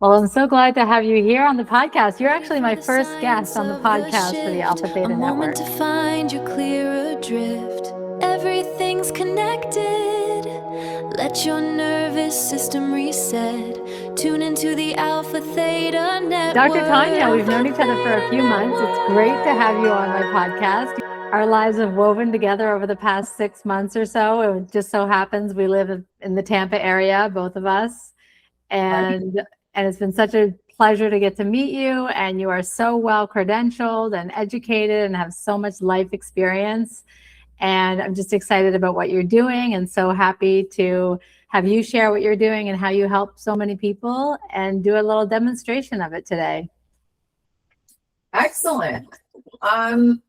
Well, I'm so glad to have you here on the podcast. You're actually my first guest on the podcast for the Alpha Theta Network. To find you clear adrift. Everything's connected. Let your nervous system reset. Tune into the Alpha Theta Network. Dr. Tanya, we've known each other for a few months. It's great to have you on my podcast. Our lives have woven together over the past 6 months or so. It just so happens we live in the Tampa area, both of us. And it's been such a pleasure to get to meet you. And you are so well credentialed and educated and have so much life experience. And I'm just excited about what you're doing and so happy to have you share what you're doing and how you help so many people and do a little demonstration of it today. Excellent.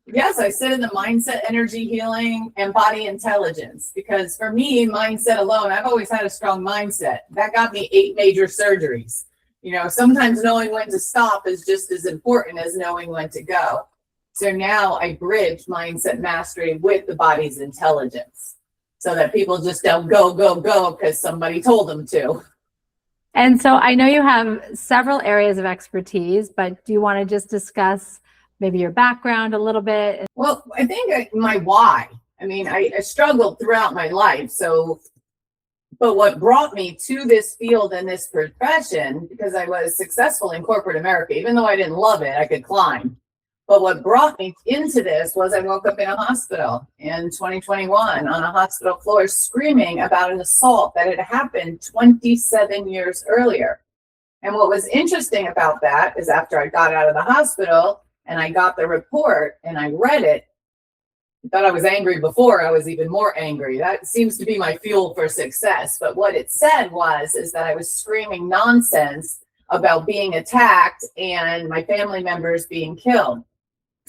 Yes, I sit in the mindset, energy healing, and body intelligence because for me, mindset alone, I've always had a strong mindset. That got me 8 major surgeries. You know, sometimes knowing when to stop is just as important as knowing when to go. So now I bridge mindset mastery with the body's intelligence so that people just don't go because somebody told them to. And so I know you have several areas of expertise, but do you want to just discuss maybe your background a little bit? Well, I think my why. I mean, I struggled throughout my life. But what brought me to this field and this profession, because I was successful in corporate America, even though I didn't love it, I could climb. But what brought me into this was I woke up in a hospital in 2021 on a hospital floor screaming about an assault that had happened 27 years earlier. And what was interesting about that is after I got out of the hospital and I got the report and I read it, I thought I was angry before, I was even more angry. That seems to be my fuel for success. But what it said is that I was screaming nonsense about being attacked and my family members being killed.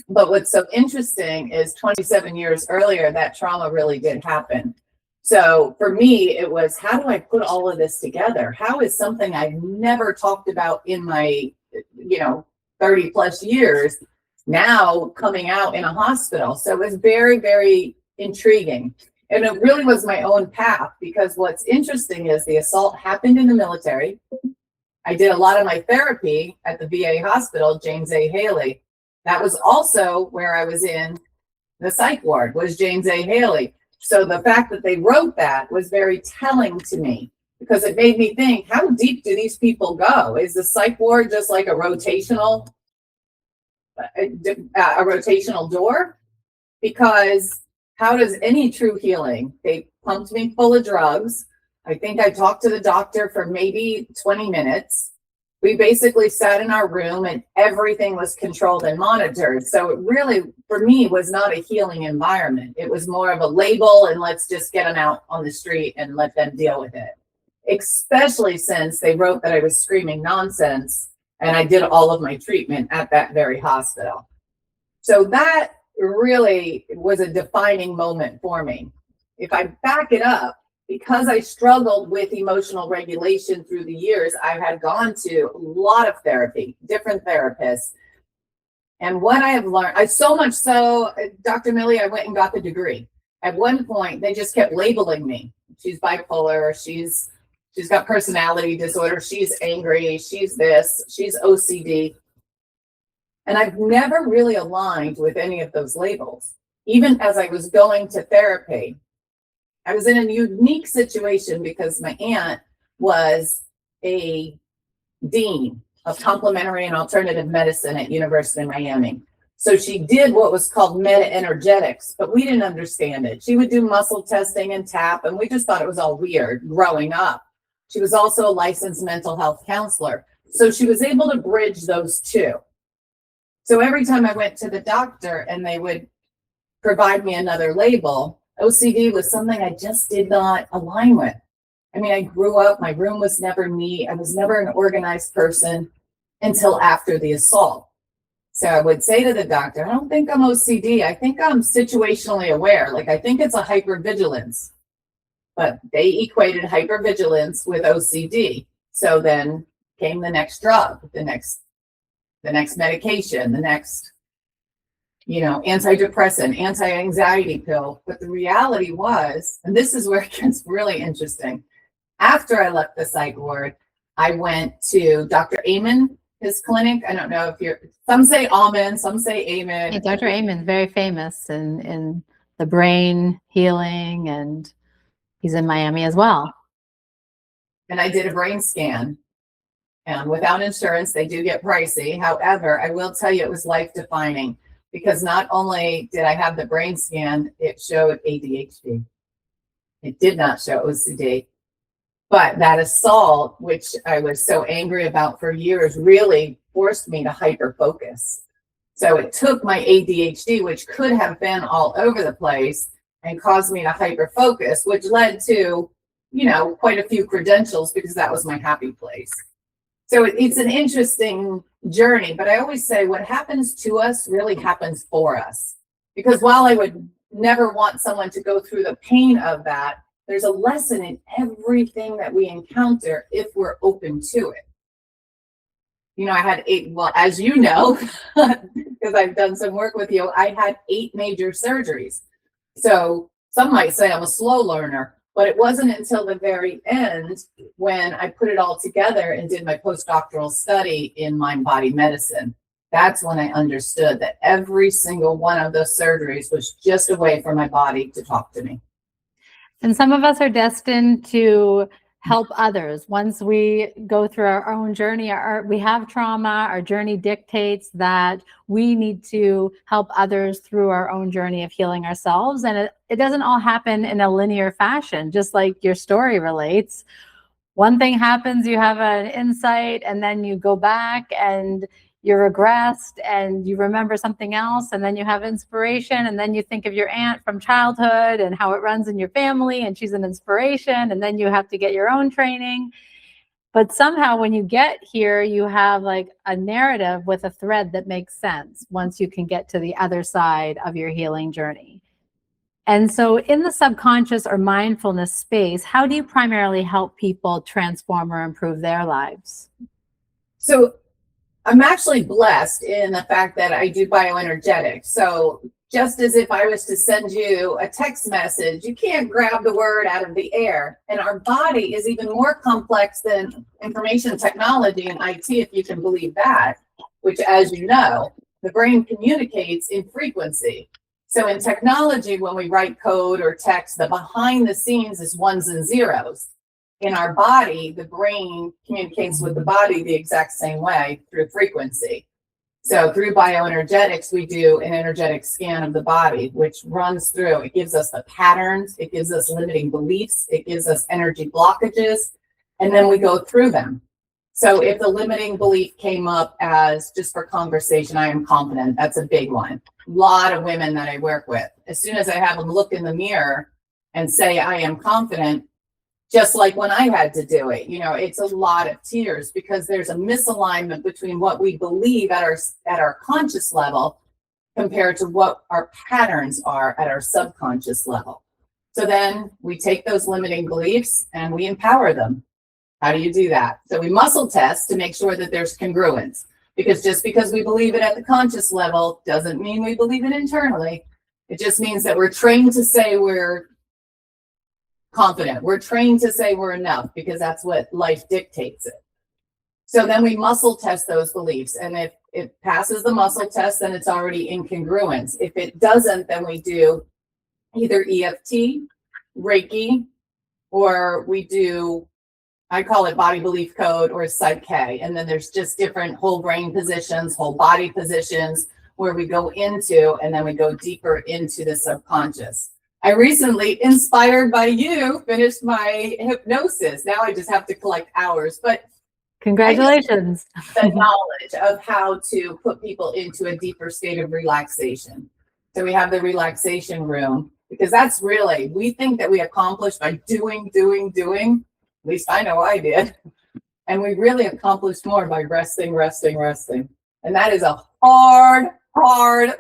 But what's so interesting is 27 years earlier, that trauma really did happen. So for me, it was, how do I put all of this together? How is something I've never talked about in my, 30 plus years now coming out in a hospital? So it was very, very intriguing. And it really was my own path because what's interesting is the assault happened in the military. I did a lot of my therapy at the VA hospital, James A. Haley. That was also where I was in the psych ward, was James A. Haley. So the fact that they wrote that was very telling to me because it made me think, how deep do these people go? Is the psych ward just like a rotational door? Because how does any true healing? They pumped me full of drugs. I think I talked to the doctor for maybe 20 minutes. We basically sat in our room and everything was controlled and monitored. So it really, for me, was not a healing environment. It was more of a label and let's just get them out on the street and let them deal with it. Especially since they wrote that I was screaming nonsense and I did all of my treatment at that very hospital. So that really was a defining moment for me. If I back it up, because I struggled with emotional regulation through the years, I had gone to a lot of therapy, different therapists. And what I have learned, so much so, Dr. Millie, I went and got the degree. At one point, they just kept labeling me. She's bipolar, she's got personality disorder, she's angry, she's this, she's OCD. And I've never really aligned with any of those labels. Even as I was going to therapy, I was in a unique situation because my aunt was a dean of complementary and alternative medicine at University of Miami. So she did what was called meta-energetics, but we didn't understand it. She would do muscle testing and tap, and we just thought it was all weird growing up. She was also a licensed mental health counselor. So she was able to bridge those two. So every time I went to the doctor and they would provide me another label, OCD was something I just did not align with. I mean, I grew up, my room was never neat. I was never an organized person until after the assault. So I would say to the doctor, I don't think I'm OCD. I think I'm situationally aware. Like, I think it's a hypervigilance. But they equated hypervigilance with OCD. So then came the next drug, the next medication, the next antidepressant, anti-anxiety pill. But the reality was, and this is where it gets really interesting, after I left the psych ward, I went to Dr. Amen, his clinic. I don't know if some say Amen, some say Amen. Yeah, Dr. Amen is very famous in the brain healing, and he's in Miami as well. And I did a brain scan. And without insurance, they do get pricey. However, I will tell you it was life defining, because not only did I have the brain scan, it showed ADHD. It did not show OCD. But that assault, which I was so angry about for years, really forced me to hyper focus. So it took my ADHD, which could have been all over the place, and caused me to hyper focus, which led to, quite a few credentials, because that was my happy place. So it's an interesting journey, but I always say what happens to us really happens for us. Because while I would never want someone to go through the pain of that, there's a lesson in everything that we encounter if we're open to it. I had 8, well, as you know, because I've done some work with you, I had 8 major surgeries. So some might say I'm a slow learner, but it wasn't until the very end when I put it all together and did my postdoctoral study in mind-body medicine. That's when I understood that every single one of those surgeries was just a way for my body to talk to me. And some of us are destined to help others. Once we go through our own journey, we have trauma, our journey dictates that we need to help others through our own journey of healing ourselves. And it doesn't all happen in a linear fashion, just like your story relates. One thing happens, you have an insight, and then you go back and you're regressed and you remember something else, and then you have inspiration, and then you think of your aunt from childhood and how it runs in your family, and she's an inspiration, and then you have to get your own training. But somehow when you get here, you have like a narrative with a thread that makes sense once you can get to the other side of your healing journey. And so in the subconscious or mindfulness space, how do you primarily help people transform or improve their lives? So I'm actually blessed in the fact that I do bioenergetics. So just as if I was to send you a text message, you can't grab the word out of the air. And our body is even more complex than information technology and IT, if you can believe that, which, as you know, the brain communicates in frequency. So in technology, when we write code or text, the behind the scenes is ones and zeros. In our body, the brain communicates with the body the exact same way through frequency. So through bioenergetics, we do an energetic scan of the body, which runs through. It gives us the patterns, it gives us limiting beliefs, it gives us energy blockages, and then we go through them. So if the limiting belief came up as, just for conversation, I am confident, that's a big one. A lot of women that I work with, as soon as I have them look in the mirror and say, I am confident, just like when I had to do it, it's a lot of tears, because there's a misalignment between what we believe at our conscious level compared to what our patterns are at our subconscious level. So then we take those limiting beliefs and we empower them. How do you do that? So we muscle test to make sure that there's congruence, because just because we believe it at the conscious level doesn't mean we believe it internally. It just means that we're trained to say we're confident. We're trained to say we're enough, because that's what life dictates it. So then we muscle test those beliefs. And if it passes the muscle test, then it's already in congruence. If it doesn't, then we do either EFT, Reiki, or we do, I call it body belief code or Psych-K. And then there's just different whole brain positions, whole body positions, where we go into, and then we go deeper into the subconscious. I recently, inspired by you, finished my hypnosis. Now I just have to collect hours, but congratulations. The knowledge of how to put people into a deeper state of relaxation. So we have the relaxation room, because that's really, we think that we accomplished by doing. At least I know I did. And we really accomplished more by resting. And that is a hard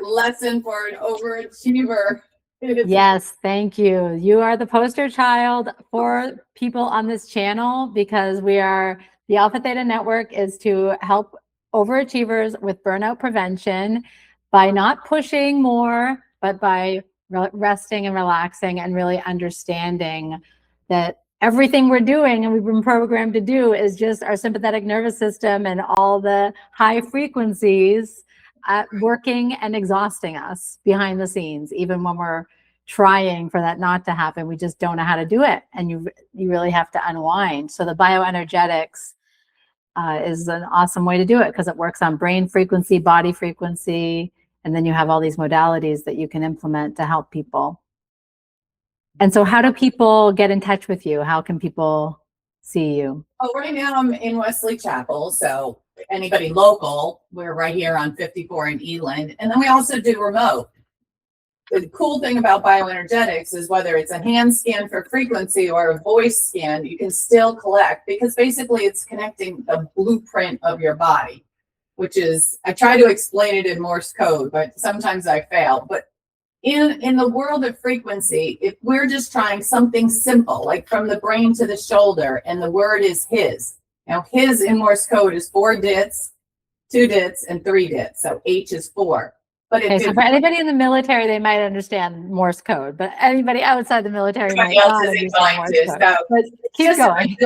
lesson for an overachiever. Yes, thank you. You are the poster child for people on this channel, because the Alpha Theta Network is to help overachievers with burnout prevention by not pushing more, but by resting and relaxing and really understanding that everything we're doing and we've been programmed to do is just our sympathetic nervous system and all the high frequencies working and exhausting us behind the scenes. Even when we're trying for that not to happen, we just don't know how to do it. And you really have to unwind. So the bioenergetics is an awesome way to do it because it works on brain frequency, body frequency, and then you have all these modalities that you can implement to help people. And so how do people get in touch with you? How can people see you? Oh, right now I'm in Wesley Chapel. So anybody local, we're right here on 54 in Eland. And then we also do remote. The cool thing about bioenergetics is whether it's a hand scan for frequency or a voice scan, you can still collect because basically it's connecting the blueprint of your body, which is, I try to explain it in Morse code, but sometimes I fail. But in the world of frequency, if we're just trying something simple, like from the brain to the shoulder, and the word is his. Now, his in Morse code is 4 dits, 2 dits, and 3 dits. So H is 4. But okay, so for anybody in the military, they might understand Morse code, but anybody outside the military might not understand Morse code. So, but keep going.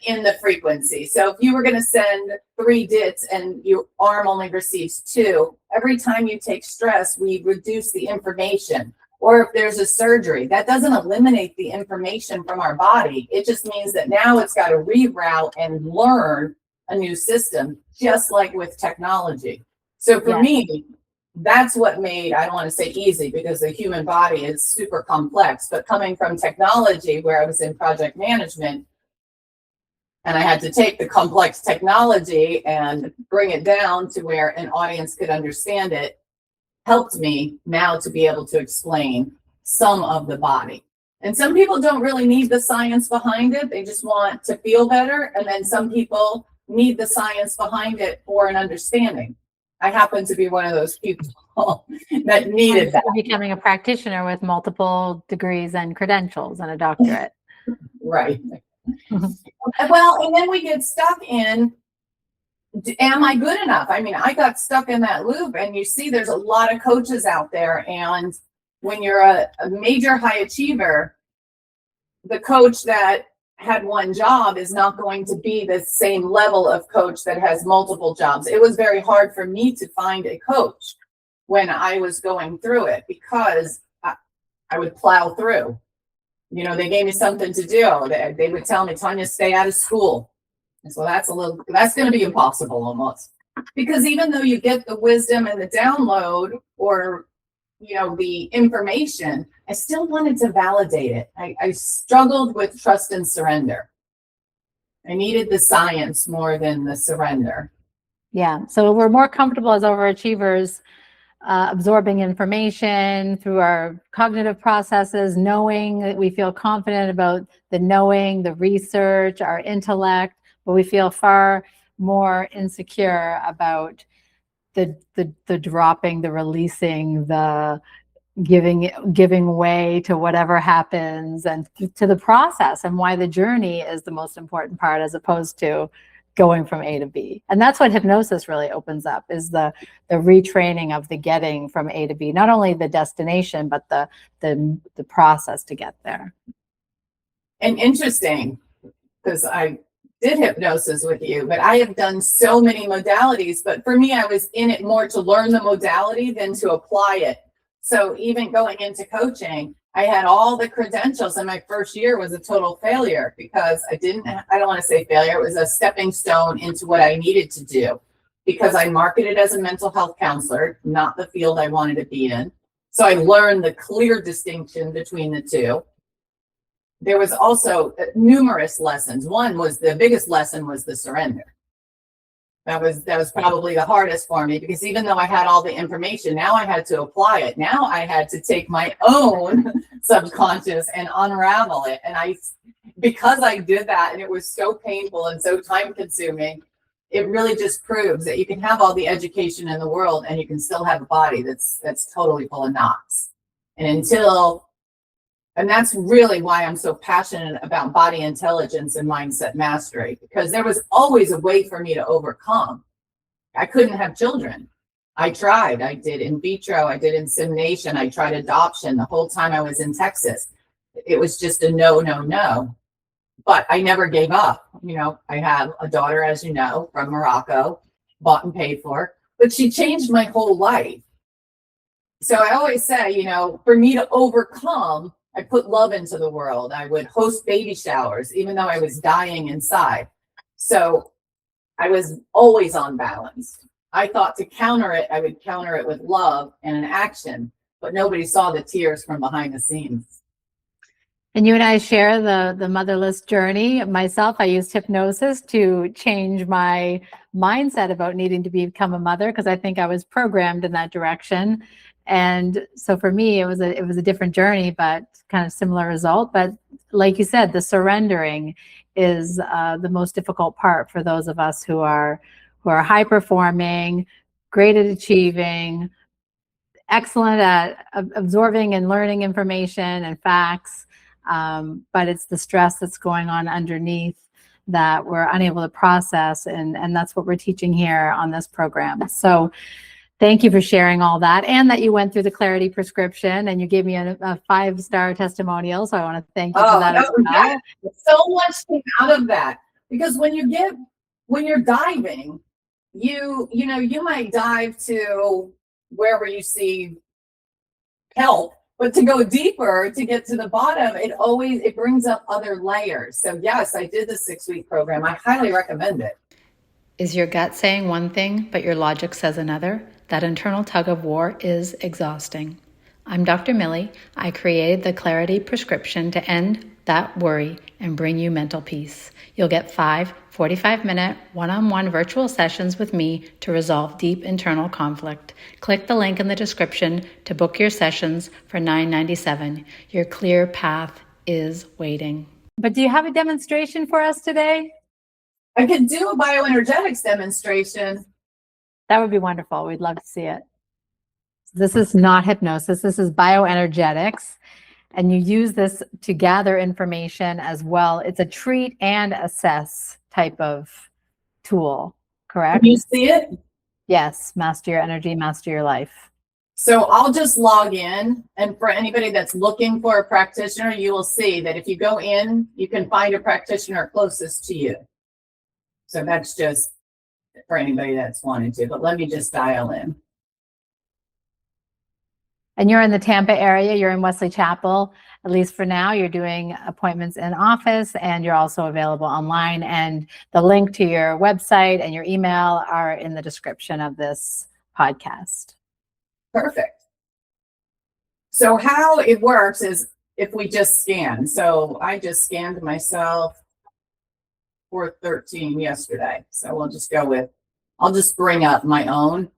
In the frequency. So if you were going to send 3 dits and your arm only receives 2, every time you take stress, we reduce the information. Or if there's a surgery, that doesn't eliminate the information from our body. It just means that now it's got to reroute and learn a new system, just like with technology. So for me, that's what made, I don't want to say easy because the human body is super complex, but coming from technology where I was in project management and I had to take the complex technology and bring it down to where an audience could understand it, helped me now to be able to explain some of the body. And some people don't really need the science behind it. They just want to feel better. And then some people need the science behind it for an understanding. I happen to be one of those people that needed that. Becoming a practitioner with multiple degrees and credentials and a doctorate. Right. Well, and then we get stuck in, am I good enough? I mean, I got stuck in that loop, and you see there's a lot of coaches out there. And when you're a major high achiever, the coach that had one job is not going to be the same level of coach that has multiple jobs. It was very hard for me to find a coach when I was going through it because I would plow through. You know, they gave me something to do. They would tell me, Tanya, stay out of school. And so that's going to be impossible almost. Because even though you get the wisdom and the download or, you know, the information, I still wanted to validate it. I struggled with trust and surrender. I needed the science more than the surrender. Yeah. So we're more comfortable as overachievers absorbing information through our cognitive processes, knowing that we feel confident about the knowing, the research, our intellect, but we feel far more insecure about the dropping, the releasing, the giving way to whatever happens and to the process, and why the journey is the most important part as opposed to going from A to B. And that's what hypnosis really opens up, is the retraining of the getting from A to B, not only the destination, but the process to get there. And interesting, because I did hypnosis with you, but I have done so many modalities, but for me, I was in it more to learn the modality than to apply it. So even going into coaching, I had all the credentials, and my first year was a total failure because I don't want to say failure, it was a stepping stone into what I needed to do because I marketed as a mental health counselor, not the field I wanted to be in. So I learned the clear distinction between the two. There was also numerous lessons. One was the biggest lesson was the surrender. That was probably the hardest for me because even though I had all the information, now I had to apply it. Now I had to take my own subconscious and unravel it. And because I did that and it was so painful and so time consuming, it really just proves that you can have all the education in the world and you can still have a body that's totally full of knots. And that's really why I'm so passionate about body intelligence and mindset mastery, because there was always a way for me to overcome. I couldn't have children. I tried. I did in vitro. I did insemination. I tried adoption the whole time I was in Texas. It was just a no, no, no. but I never gave up. You know, I have a daughter, as you know, from Morocco, bought and paid for, but she changed my whole life. So I always say, you know, for me to overcome, I put love into the world. I would host baby showers, even though I was dying inside. So I was always on balance. I thought to counter it, I would counter it with love and an action, but nobody saw the tears from behind the scenes. And you and I share the motherless journey. Myself, I used hypnosis to change my mindset about needing to become a mother, because I think I was programmed in that direction. And so for me, it was a different journey, but kind of similar result. But like you said, the surrendering is the most difficult part for those of us who are high performing, great at achieving, excellent at absorbing and learning information and facts. But it's the stress that's going on underneath that we're unable to process. And that's what we're teaching here on this program. So thank you for sharing all that, and that you went through the clarity prescription and you gave me a 5-star testimonial. So I want to thank you for that as well. So much came out of that, because when you're diving, you might dive to wherever you see help, but to go deeper, to get to the bottom, it brings up other layers. So yes, I did the 6-week program. I highly recommend it. Is your gut saying one thing, but your logic says another? That internal tug of war is exhausting. I'm Dr. Millie. I created the Clarity Prescription to end that worry and bring you mental peace. You'll get 5 45-minute one-on-one virtual sessions with me to resolve deep internal conflict. Click the link in the description to book your sessions for $9.97. Your clear path is waiting. But do you have a demonstration for us today? I could do a bioenergetics demonstration. That would be wonderful. We'd love to see it. This is not hypnosis. This is bioenergetics. And you use this to gather information as well. It's a treat and assess type of tool, correct? Can you see it? Yes. Master your energy, master your life. So I'll just log in. And for anybody that's looking for a practitioner, you will see that if you go in, you can find a practitioner closest to you. So that's just for anybody that's wanted to, but let me just dial in. And you're in the Tampa area, you're in Wesley Chapel, at least for now. You're doing appointments in office, and you're also available online. And the link to your website and your email are in the description of this podcast. Perfect. So how it works is if we just scan. So I just scanned myself 413 yesterday. So we'll just go with, I'll just bring up my own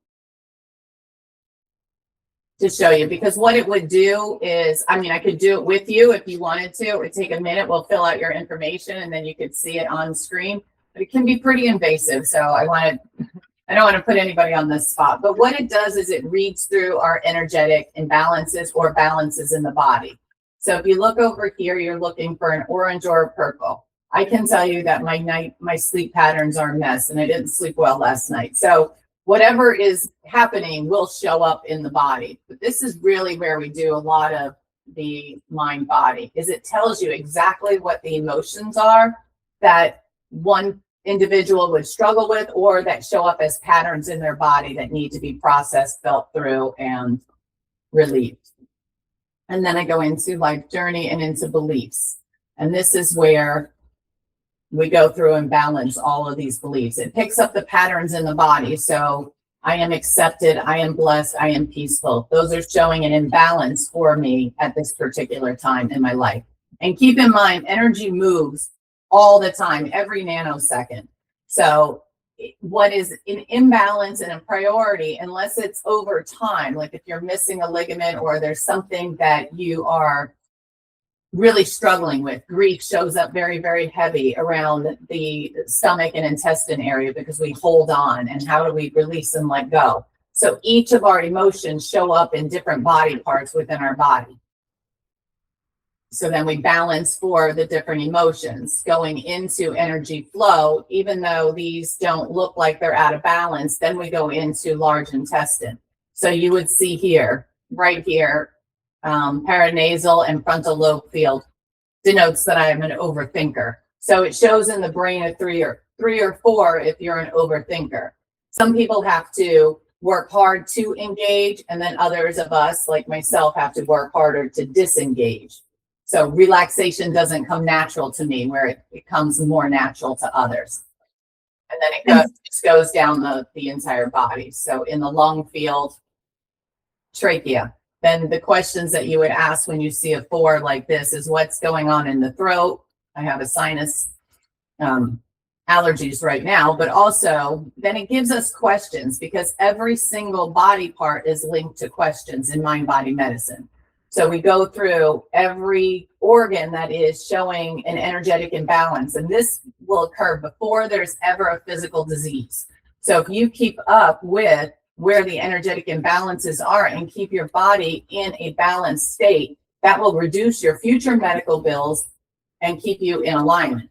to show you, because what it would do is, I mean, I could do it with you if you wanted to. It would take a minute. We'll fill out your information and then you could see it on screen, but it can be pretty invasive. So I don't want to put anybody on this spot, but what it does is it reads through our energetic imbalances or balances in the body. So if you look over here, you're looking for an orange or a purple. I can tell you that my sleep patterns are a mess and I didn't sleep well last night. So whatever is happening will show up in the body. But this is really where we do a lot of the mind body, is it tells you exactly what the emotions are that one individual would struggle with, or that show up as patterns in their body that need to be processed, felt through, and relieved. And then I go into life journey and into beliefs. And this is where we go through and balance all of these beliefs. It picks up the patterns in the body. So I am accepted, I am blessed, I am peaceful. Those are showing an imbalance for me at this particular time in my life. And keep in mind, energy moves all the time, every nanosecond. So what is an imbalance and a priority, unless it's over time, like if you're missing a ligament or there's something that you are really struggling with. Grief shows up very, very heavy around the stomach and intestine area because we hold on, and how do we release and let go? So each of our emotions show up in different body parts within our body. So then we balance for the different emotions going into energy flow. Even though these don't look like they're out of balance, then we go into large intestine. So you would see here, right here, paranasal and frontal lobe field denotes that I am an overthinker. So it shows in the brain of three or four if you're an overthinker. Some people have to work hard to engage, and then others of us, like myself, have to work harder to disengage. So relaxation doesn't come natural to me, where it comes more natural to others. And then it just goes down the entire body. So in the lung field, trachea. Then the questions that you would ask when you see a 4 like this is what's going on in the throat. I have a sinus allergies right now, but also then it gives us questions, because every single body part is linked to questions in mind-body medicine. So we go through every organ that is showing an energetic imbalance, and this will occur before there's ever a physical disease. So if you keep up with where the energetic imbalances are and keep your body in a balanced state, that will reduce your future medical bills and keep you in alignment.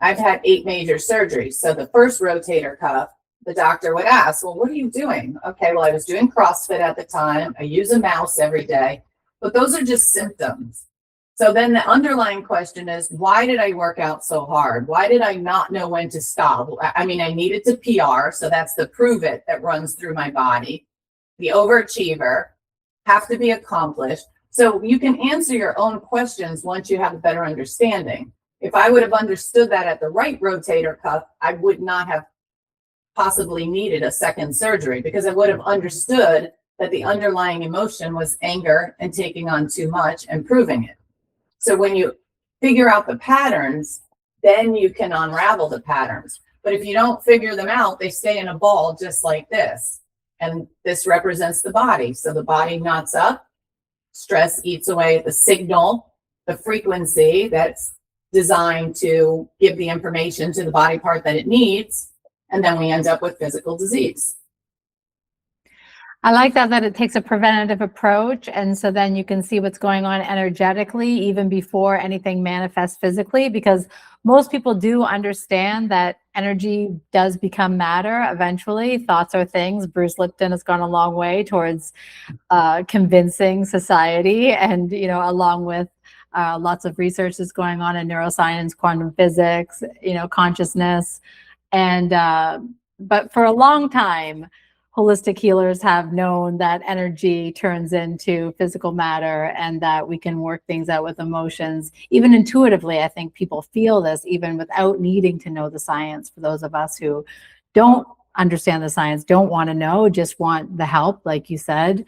I've had 8 major surgeries. So the first rotator cuff, the doctor would ask, well, what are you doing? Okay, well, I was doing CrossFit at the time. I use a mouse every day, but those are just symptoms. So then the underlying question is, why did I work out so hard? Why did I not know when to stop? I mean, I needed to PR, so that's the prove it that runs through my body. The overachiever, have to be accomplished. So you can answer your own questions once you have a better understanding. If I would have understood that at the right rotator cuff, I would not have possibly needed a second surgery, because I would have understood that the underlying emotion was anger and taking on too much and proving it. So when you figure out the patterns, then you can unravel the patterns. But if you don't figure them out, they stay in a ball just like this. And this represents the body. So the body knots up, stress eats away at the signal, the frequency that's designed to give the information to the body part that it needs, and then we end up with physical disease. I like that it takes a preventative approach, and so then you can see what's going on energetically even before anything manifests physically, because most people do understand that energy does become matter eventually. Thoughts are things. Bruce Lipton has gone a long way towards convincing society, and along with lots of research is going on in neuroscience, quantum physics, consciousness. And but for a long time, holistic healers have known that energy turns into physical matter, and that we can work things out with emotions. Even intuitively, I think people feel this even without needing to know the science. For those of us who don't understand the science, don't want to know, just want the help, like you said.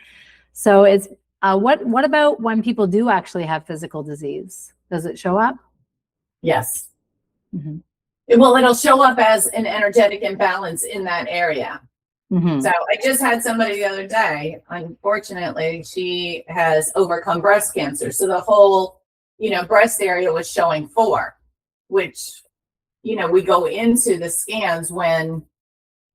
So it's what about when people do actually have physical disease? Does it show up? Yes. Mm-hmm. Well, it'll show up as an energetic imbalance in that area. Mm-hmm. So I just had somebody the other day, unfortunately, she has overcome breast cancer. So the whole, breast area was showing 4, which, we go into the scans when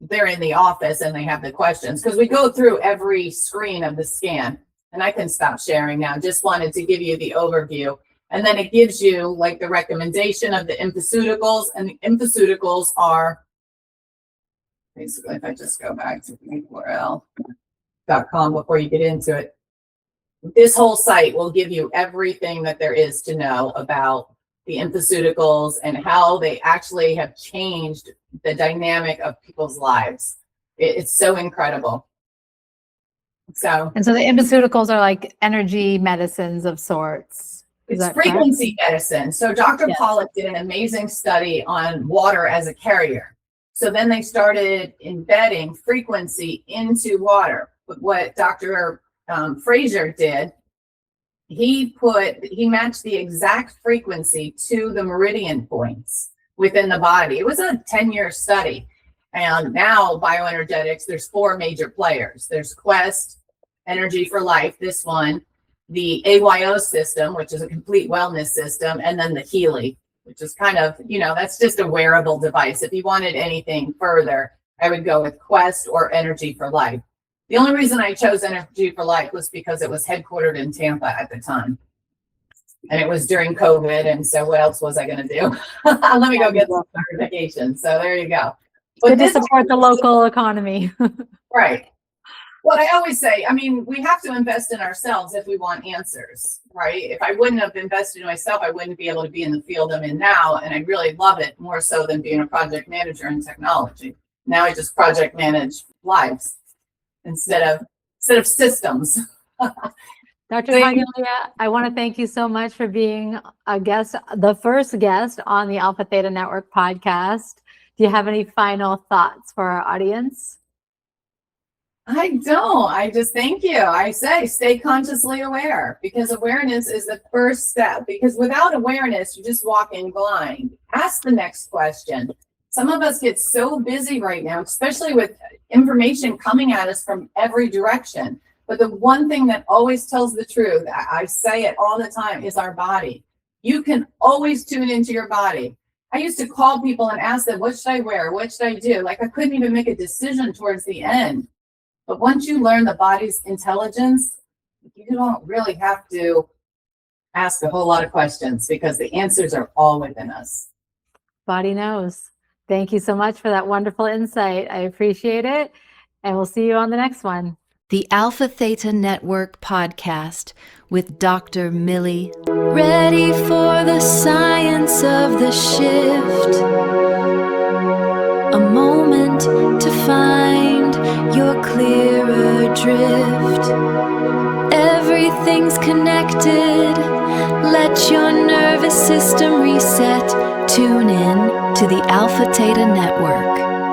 they're in the office and they have the questions, because we go through every screen of the scan. And I can stop sharing now. Just wanted to give you the overview. And then it gives you like the recommendation of the infoceuticals, and the infoceuticals are basically, if I just go back to URL.com before you get into it, this whole site will give you everything that there is to know about the infoceuticals and how they actually have changed the dynamic of people's lives. It's so incredible. So the infoceuticals are like energy medicines of sorts. It's frequency medicine. So Dr. Pollack did an amazing study on water as a carrier. So then they started embedding frequency into water. But what Dr. Fraser did, he matched the exact frequency to the meridian points within the body. It was a 10-year study. And now bioenergetics, there's 4 major players. There's Quest, Energy for Life, this one, the AYO system, which is a complete wellness system, and then the Healy, which is kind of, that's just a wearable device. If you wanted anything further, I would go with Quest or Energy for Life. The only reason I chose Energy for Life was because it was headquartered in Tampa at the time. And it was during COVID, and so what else was I going to do? Let me go get some certification. So there you go. But good to support the local economy. Right. What I always say, I mean, we have to invest in ourselves if we want answers, right? If I wouldn't have invested in myself, I wouldn't be able to be in the field I'm in now. And I really love it more so than being a project manager in technology. Now I just project manage lives instead of systems. Dr. Tanya Lea, I want to thank you so much for being a guest, the first guest on the Alpha Theta Network podcast. Do you have any final thoughts for our audience? I don't. I just thank you. I say stay consciously aware, because awareness is the first step. Because without awareness, you're just walking blind. Ask the next question. Some of us get so busy right now, especially with information coming at us from every direction. But the one thing that always tells the truth, I say it all the time, is our body. You can always tune into your body. I used to call people and ask them, what should I wear? What should I do? Like, I couldn't even make a decision towards the end. But once you learn the body's intelligence, you don't really have to ask a whole lot of questions, because the answers are all within us. Body knows. Thank you so much for that wonderful insight. I appreciate it. And we'll see you on the next one. The Alpha Theta Network podcast with Dr. Millie. Ready for the science of the shift. A moment to find your clearer drift. Everything's connected. Let your nervous system reset. Tune in to the Alpha Theta Network.